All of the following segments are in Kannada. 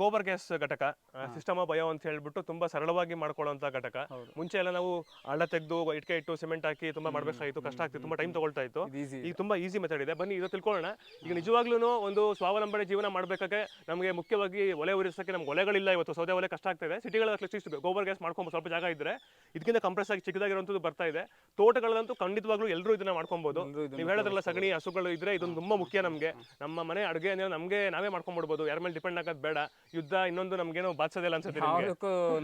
ಗೋಬರ್ ಗ್ಯಾಸ್ ಘಟಕ ಸಿಸ್ಟಮ್ ಬಯೋ ಅಂತ ಹೇಳ್ಬಿಟ್ಟು ತುಂಬಾ ಸರಳವಾಗಿ ಮಾಡ್ಕೊಳ್ಳುವಂತ ಘಟಕ. ಮುಂಚೆ ಎಲ್ಲ ನಾವು ಹಳ್ಳ ತೆಗೆದು ಇಟ್ಕೆ ಇಟ್ಟು ಸಿಮೆಂಟ್ ಹಾಕಿ ತುಂಬಾ ಮಾಡ್ಬೇಕಾಗಿತ್ತು, ಕಷ್ಟ ಆಗ್ತಿತ್ತು, ತುಂಬಾ ಟೈಮ್ ತಗೊಳ್ತಾ ಇತ್ತು. ಈಗ ತುಂಬಾ ಈಸಿ ಮೆಥಡ್ ಇದೆ. ಬನ್ನಿ ಇದು ತಿಳ್ಕೊಳ್ಳೋಣ. ಈಗ ನಿಜವಾಗ್ಲೂ ಒಂದು ಸ್ವಾವಲಂಬನೆ ಜೀವನ ಮಾಡ್ಬೇಕಾದ್ರೆ ನಮಗೆ ಮುಖ್ಯವಾಗಿ ಒಲೆ ಉರಿಸೋಕೆ ನಮ್ಗೆ ಒಲೆಗಳಿಲ್ಲ. ಇವತ್ತು ಸೌದೆ ಒಲೆ ಕಷ್ಟ ಆಗ್ತಾ ಇದೆ. ಸಿಟಿಗಳಲ್ಲಿ ಅಟ್ಲೀಸ್ಟ್ ಗೋಬರ್ ಗ್ಯಾಸ್ ಮಾಡ್ಕೊಂಡು ಸ್ವಲ್ಪ ಜಾಗ ಇದ್ರೆ ಇದಕ್ಕಿಂತ ಕಂಪ್ರೆಸ್ ಆಗಿ ಚಿಕ್ಕದಾಗಿರುವಂತದ್ದು ಬರ್ತಾ ಇದೆ. ತೋಟಗಳಂತೂ ಖಂಡಿತವಾಗ್ಲೂ ಎಲ್ಲರೂ ಇದನ್ನ ಮಾಡ್ಕೊಬಹುದು. ನೀವು ಹೇಳೋದ್ರಲ್ಲ ಸಗಣಿ ಹಸುಗಳು ಇದ್ರೆ ಇದೊಂದು ತುಂಬಾ ಮುಖ್ಯ. ನಮಗೆ ನಮ್ಮ ಮನೆ ಅಡುಗೆ ನಮಗೆ ನಾವೇ ಮಾಡ್ಕೊಂಡ್ಬಿಡ್ಬೋದು, ಯಾರ ಮೇಲೆ ಡಿಪೆಂಡ್ ಆಗೋದು ಬೇಡ. ಯುದ್ಧ ಇನ್ನೊಂದು ನಮ್ಗೇನೋ ಬಾಧಿಸೋದಿಲ್ಲ ಅನ್ಸುತ್ತೆ,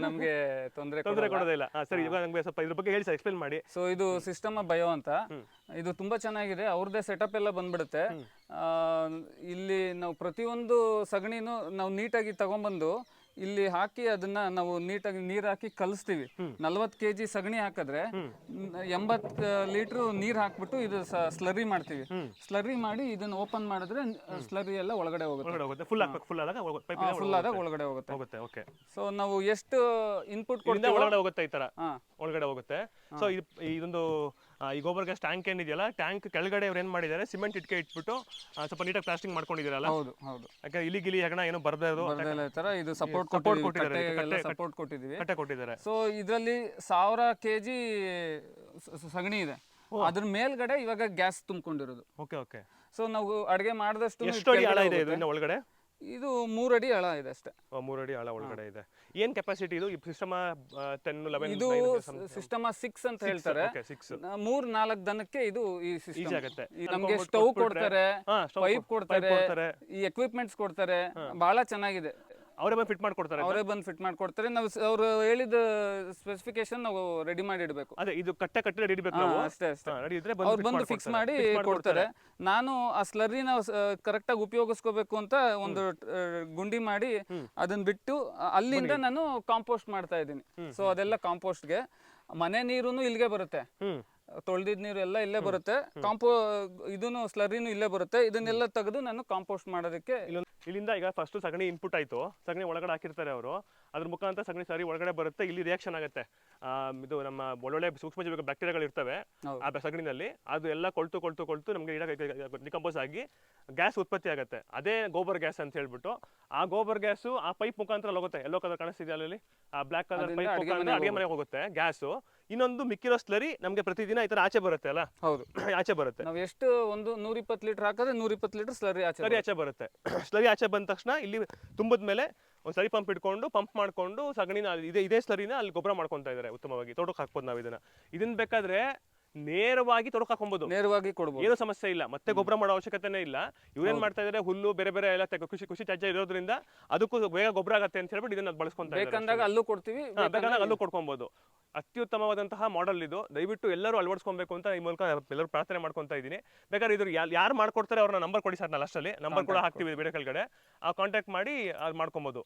ನಮ್ಗೆ ತೊಂದರೆ ಕೊಡೋದಿಲ್ಲ. ಸರಿ, ಇವಾಗ ನಮ್ಗೆ ಸ್ವಲ್ಪ ಇದ್ರ ಬಗ್ಗೆ ಹೇಳಿ ಸರ್, ಎಕ್ಸ್ಪ್ಲೇನ್ ಮಾಡಿ. ಸೊ ಇದು ಸಿಸ್ಟಮ್ ಬಯೋ ಅಂತ, ಇದು ತುಂಬಾ ಚೆನ್ನಾಗಿದೆ. ಅವ್ರದ್ದೇ ಸೆಟಪ್ ಎಲ್ಲ ಬಂದ್ಬಿಡುತ್ತೆ. ಇಲ್ಲಿ ನಾವು ಪ್ರತಿಯೊಂದು ಸಗಣಿನೂ ನಾವು ನೀಟಾಗಿ ತಗೊಂಡ್ಬಂದು ಇಲ್ಲಿ ಹಾಕಿ ಅದನ್ನ ನಾವು ನೀಟಾಗಿ ನೀರ್ ಹಾಕಿ ಕಲಿಸ್ತೀವಿ. 40 kg ಸಗಣಿ ಹಾಕಿದ್ರೆ 80 ಲೀಟರ್ ನೀರ್ ಹಾಕ್ಬಿಟ್ಟು ಇದು ಸ್ಲರಿ ಮಾಡ್ತೀವಿ. ಸ್ಲರಿ ಮಾಡಿ ಇದನ್ನ ಓಪನ್ ಮಾಡಿದ್ರೆ ಸ್ಲರಿ ಎಲ್ಲ ಒಳಗಡೆ ಹೋಗುತ್ತೆ. ಫುಲ್ ಆದಾಗ ಒಳಗಡೆ ಹೋಗುತ್ತೆ. ಓಕೆ. ಸೊ ನಾವು ಎಷ್ಟು ಇನ್ಪುಟ್ ಕೊಡ್ತೀವಿ ಒಳಗಡೆ ಹೋಗುತ್ತೆ, ಈ ತರ ಒಳಗಡೆ ಹೋಗುತ್ತೆ. ಸೊ ಇದೊಂದು ಈ ಗೋಬರ್ ಗ್ಯಾಸ್ ಟ್ಯಾಂಕ್ ಏನಿದೆಯಲ್ಲ, ಟ್ಯಾಂಕ್ ಕೆಳಗಡೆ ಅವ್ರು ಏನ್ ಮಾಡಿದ್ದಾರೆ, ಸಿಮೆಂಟ್ ಇಟ್ಕೆ ಇಟ್ಬಿಟ್ಟು ಸ್ವಲ್ಪ ನೀಟಾಗಿ ಪ್ಲಾಸ್ಟಿಂಗ್ ಮಾಡ್ಕೊಂಡಿದ್ದೀರಲ್ಲ. ಹೌದು. ಯಾಕಂದ್ರೆ ಇಲಿ ಹೆಗಣ ಏನೋ ಬರ್ಬೋದು ಇದು ಸಪೋರ್ಟ್ ಕೊಟ್ಟಿದ್ದಾರೆ. ಸೊ ಇದರಲ್ಲಿ 1000 kg ಸಗಣಿ ಇದೆ. ಅದ್ರ ಮೇಲ್ಗಡೆ ಇವಾಗ ಗ್ಯಾಸ್ ತುಂಬಿಕೊಂಡಿರೋದು. ಓಕೆ. ಸೊ ನಾವು ಅಡಿಗೆ ಮಾಡಿದಷ್ಟು ಒಳಗಡೆ ಇದು 3 ಅಡಿ ಆಳ ಇದೆ ಅಷ್ಟೇ. 3 ಅಡಿ ಆಳ ಒಳಗಡೆ ಇದೆ. ಏನ್ ಕೆಪಾಸಿಟಿ ಇದು? ಈ ಸಿಸ್ಟಮ್ 10, 11 ಇದು ಸಿಸ್ಟಮ್ 6 ಅಂತ ಹೇಳ್ತಾರೆ. 3-4 ದನಕ್ಕೆ ಇದು ಈ ಸಿಸ್ಟಮ್ ಆಗುತ್ತೆ. ನಮಗೆ ಸ್ಟವ್ ಕೊಡ್ತಾರೆ, ಪೈಪ್ ಕೊಡ್ತಾರೆ, ಈ ಎಕ್ವಿಪ್ಮೆಂಟ್ಸ್ ಕೊಡ್ತಾರೆ. ಬಹಳ ಚೆನ್ನಾಗಿದೆ. ಅವರೇ ಬಂದು ಫಿಟ್ ಮಾಡ್ಕೊಡ್ತಾರೆ. ನಾವು ಅವ್ರು ಹೇಳಿದ ಸ್ಪೆಸಿಫಿಕೇಶನ್ ನಾವು ರೆಡಿ ಮಾಡಿ ಇಡಬೇಕು. ಅದೇ ಇದು ಕಟ್ಟಿ ರೆಡಿ ಇಡಬೇಕು. ಅಷ್ಟೇ. ಅವ್ರು ಬಂದು ಫಿಕ್ಸ್ ಮಾಡಿ ಕೊಡ್ತಾರೆ. ನಾನು ಆ ಸ್ಲರಿನ ಕರೆಕ್ಟ್ ಆಗಿ ಉಪಯೋಗಿಸ್ಕೋಬೇಕು ಅಂತ ಒಂದು ಗುಂಡಿ ಮಾಡಿ ಅದನ್ನ ಬಿಟ್ಟು ಅಲ್ಲಿಂದ ನಾನು ಕಾಂಪೋಸ್ಟ್ ಮಾಡ್ತಾ ಇದ್ದೀನಿ. ಸೊ ಅದೆಲ್ಲ ಕಾಂಪೋಸ್ಟ್ಗೆ. ಮನೆ ನೀರುನು ಇಲ್ಲಿಗೆ ಬರುತ್ತೆ, ತೊಳೆದಿದ್ ನೀರು ಎಲ್ಲ ಇಲ್ಲೇ ಬರುತ್ತೆ. ಇದನ್ನು ಸ್ಲರಿನೂ ಇಲ್ಲೇ ಬರುತ್ತೆ. ಇದನ್ನೆಲ್ಲ ತೆಗೆದು ನಾನು ಕಾಂಪೋಸ್ಟ್ ಮಾಡೋದಕ್ಕೆ ಇಲ್ಲಿಂದ ಈಗ ಫಸ್ಟ್ ಸಗಣಿ ಇನ್ಪುಟ್ ಆಯ್ತು, ಸಗಣಿ ಒಳಗಡೆ ಹಾಕಿರ್ತಾರೆ ಅವರು. ಅದ್ರ ಮುಖಾಂತರ ಸಗಣಿ ಸರಿ ಒಳಗಡೆ ಬರುತ್ತೆ. ಇಲ್ಲಿ ರಿಯಾಕ್ಷನ್ ಆಗುತ್ತೆ. ಇದು ನಮ್ಮ ಒಳ್ಳೊಳ್ಳೆ ಸೂಕ್ಷ್ಮಜೀವಿ ಬ್ಯಾಕ್ಟೀರಿಯಾಗಳು ಇರ್ತವೆ ಆ ಸಗಣಿನಲ್ಲಿ. ಅದು ಎಲ್ಲ ಕೊಳ್ತು ನಮಗೆ ಡಿಕಂಪೋಸ್ ಆಗಿ ಗ್ಯಾಸ್ ಉತ್ಪತ್ತಿ ಆಗುತ್ತೆ. ಅದೇ ಗೋಬರ್ ಗ್ಯಾಸ್ ಅಂತ ಹೇಳ್ಬಿಟ್ಟು ಆ ಗೋಬರ್ ಗ್ಯಾಸು ಆ ಪೈಪ್ ಮುಖಾಂತರ ಹೋಗುತ್ತೆ. ಎಲ್ಲೋ ಕಲರ್ ಕಾಣಿಸ್ತಿದೆ ಅಲ್ಲಿ, ಆ ಬ್ಲಾಕ್ ಕಲರ್ ಪೈಪ್ ಮುಖಾಂತರ ಅಡಿಗೆ ಮನೆಗೆ ಹೋಗುತ್ತೆ ಗ್ಯಾಸು. ಇನ್ನೊಂದು ಮಿಕ್ಕಿರೋ ಸ್ಲರಿ ನಮಗೆ ಪ್ರತಿದಿನ ಈ ತರ ಆಚೆ ಬರುತ್ತೆ ಅಲ್ಲ. ಹೌದು, ಆಚೆ ಬರುತ್ತೆ. ನಾವು ಎಷ್ಟು ಒಂದು 120 ಲೀಟರ್ ಹಾಕಿದ್ರೆ 120 ಲೀಟರ್ ಸ್ಲರಿ ಆಚೆ ಬರುತ್ತೆ. ಸ್ಲರಿ ಆಚೆ ಬಂದ ತಕ್ಷಣ ಇಲ್ಲಿ ತುಂಬದ ಮೇಲೆ ಒಂದು ಸರಿ ಪಂಪ್ ಇಟ್ಕೊಂಡು ಪಂಪ್ ಮಾಡ್ಕೊಂಡು ಸಗಣಿನ ಇದೇ ಸ್ಲರಿನ ಅಲ್ಲಿ ಗೊಬ್ಬರ ಮಾಡ್ಕೊಂತ ಇದ್ದಾರೆ. ಉತ್ತಮವಾಗಿ ತೋಟಕ್ಕೆ ಹಾಕ್ಬೋದು ನಾವು ಇದನ್ನ ಬೇಕಾದ್ರೆ ನೇರವಾಗಿ ತೋಟಕ್ಕೆ ಹಾಕೊಬಹುದು, ನೇರವಾಗಿ ಕೊಡಬಹುದು, ಏನು ಸಮಸ್ಯೆ ಇಲ್ಲ. ಮತ್ತೆ ಗೊಬ್ಬರ ಮಾಡೋ ಅವಶ್ಯಕತೆನೇ ಇಲ್ಲ. ಇವ್ರೇನ್ ಮಾಡ್ತಾ ಇದಾರೆ, ಹುಲ್ಲು ಬೇರೆ ಎಲ್ಲ ಕೃಷಿ ತ್ಯಾಜ್ಯ ಇರೋದ್ರಿಂದ ಅದಕ್ಕೂ ಬೇಗ ಗೊಬ್ಬರ ಆಗತ್ತೆ ಅಂತ ಹೇಳ್ಬಿಟ್ಟು ಇದನ್ನ ಬಳಸ್ಕೊಂತ ಇದ್ದಾರೆ. ಬೇಕಂದಾಗ ಅಲ್ಲೂ ಕೊಡ್ತೀವಿ, ಬೇಕಾದಾಗ ಅಲ್ಲೂ ಕೊಡ್ಕೊಬಹುದು. ಅತ್ಯುತ್ತಮವಾದಂತಹ ಮಾಡೆಲ್ ಇದು. ದಯವಿಟ್ಟು ಎಲ್ಲರೂ ಅಳವಡಿಸ್ಕೊಬೇಕು ಅಂತ ಈ ಮೂಲಕ ಎಲ್ಲರೂ ಪ್ರಾರ್ಥನೆ ಮಾಡ್ಕೊಂತ ಇದ್ದೀನಿ. ಬೇಕಾದ್ರೆ ಇದ್ರ ಯಾರು ಮಾಡ್ಕೊಡ್ತಾರೆ ಅವ್ರನ್ನ ನಂಬರ್ ಕೊಡಿ ಸರ್, ನಾನು ಲಾಸ್ಟಲ್ಲಿ ನಂಬರ್ ಕೂಡ ಹಾಕ್ತೀವಿ ವಿಡಿಯೋ ಕೆಳಗಡೆ. ಆ ಕಾಂಟ್ಯಾಕ್ಟ್ ಮಾಡಿ ಅದು ಮಾಡ್ಕೊಬಹುದು.